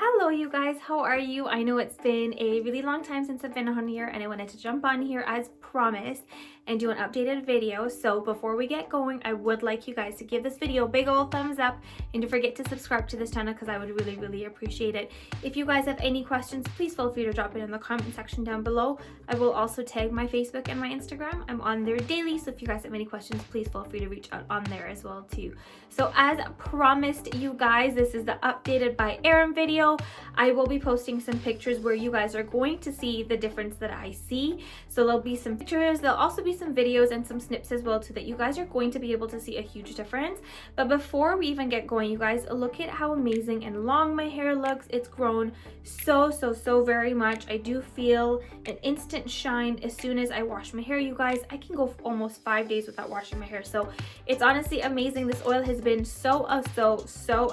Hello you guys, how are you? I know it's been a really long time since I've been on here and I wanted to jump on here as promised and do an updated video. So before we get going, I would like you guys to give this video a big old thumbs up and don't forget to subscribe to this channel because I would really appreciate it. If you guys have any questions, please feel free to drop it in the comment section down below. I will also tag my Facebook and my Instagram. I'm on there daily, so if you guys have any questions, please feel free to reach out on there as well too. So as promised you guys, this is the updated ByErim video. I will be posting some pictures where you guys are going to see the difference that I see. So there'll be some pictures, there'll also be some videos and some snips as well too that you guys are going to be able to see a huge difference. But before we even get going, you guys, look at how amazing and long my hair looks. It's grown so very much. I do feel an instant shine as soon as I wash my hair, you guys. I can go almost 5 days without washing my hair, so it's honestly amazing. This oil has been so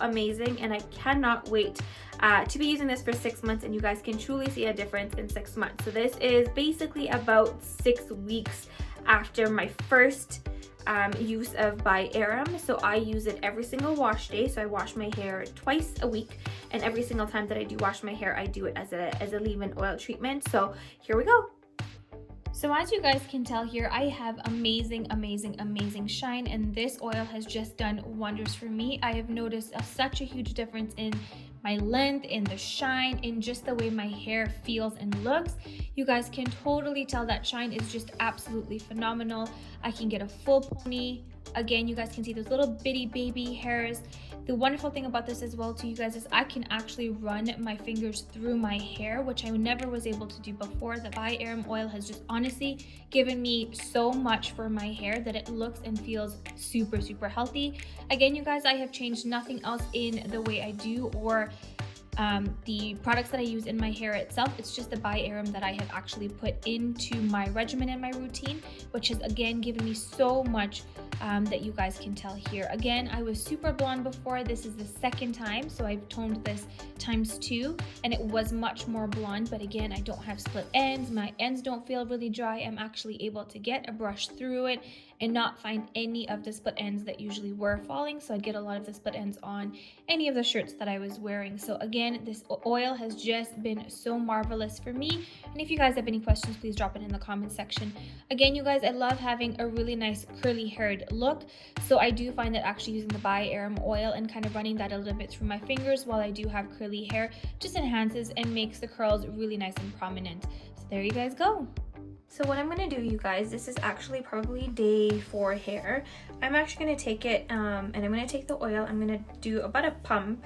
amazing and I cannot wait to be using this for 6 months, and you guys can truly see a difference in 6 months. So this is basically about 6 weeks after my first use of ByErim. So I use it every single wash day. So I wash my hair twice a week, and every single time that I do wash my hair, I do it as a leave-in oil treatment. So here we go. So as you guys can tell here, I have amazing shine, and this oil has just done wonders for me. I have noticed such a huge difference in my length, in the shine, in just the way my hair feels and looks. You guys can totally tell that shine is just absolutely phenomenal. I can get a full pony. Again, you guys can see those little bitty baby hairs. The wonderful thing about this as well to you guys is I can actually run my fingers through my hair, which I never was able to do before. The ByErim oil has just honestly given me so much for my hair that it looks and feels super healthy. Again, you guys, I have changed nothing else in the way I do or the products that I use in my hair itself. It's just the ByErim that I have actually put into my regimen and my routine, which has again given me so much that you guys can tell here. Again, I was super blonde before. This is the second time, so I've toned this ×2 and it was much more blonde. But again, I don't have split ends. My ends don't feel really dry. I'm actually able to get a brush through it and not find any of the split ends that usually were falling. So I get a lot of the split ends on any of the shirts that I was wearing. So again, this oil has just been so marvelous for me. And if you guys have any questions, please drop it in the comment section. Again, you guys, I love having a really nice curly haired look. So I do find that actually using the ByErim oil and kind of running that a little bit through my fingers while I do have curly hair just enhances and makes the curls really nice and prominent. So there you guys go. So what I'm going to do, you guys, this is actually probably day 4 hair. I'm actually going to take it and I'm going to take the oil. I'm going to do about a pump.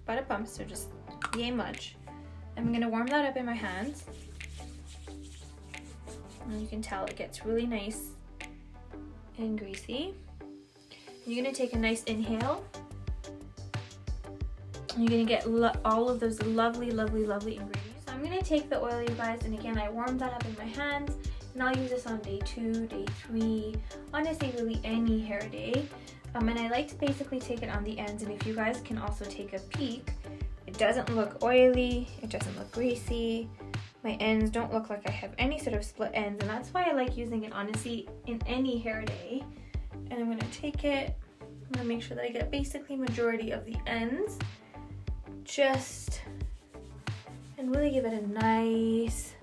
About a pump, so just yay much. I'm going to warm that up in my hands. And you can tell it gets really nice and greasy. And you're going to take a nice inhale. And you're going to get all of those lovely ingredients. So I'm going to take the oil, you guys, and again, I warmed that up in my hands. And I'll use this on day 2, day 3, honestly really any hair day. And I like to basically take it on the ends, and if you guys can also take a peek, it doesn't look oily, it doesn't look greasy. My ends don't look like I have any sort of split ends, and that's why I like using it honestly in any hair day. And I'm going to take it, I'm going to make sure that I get basically majority of the ends, and really give it a nice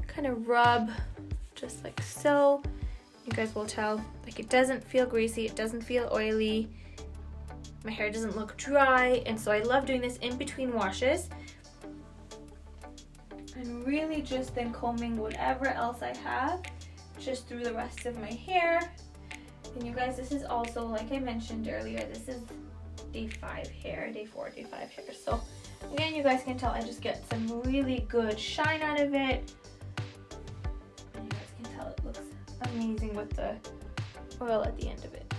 kind of rub, just like so. You guys will tell, like, it doesn't feel greasy, it doesn't feel oily, my hair doesn't look dry. And so I love doing this in between washes and really just then combing whatever else I have just through the rest of my hair. And you guys, this is also, like I mentioned earlier, this is day 5 hair, day 4, day 5 hair. So again, you guys can tell I just get some really good shine out of it. And you guys can tell it looks amazing with the oil at the end of it.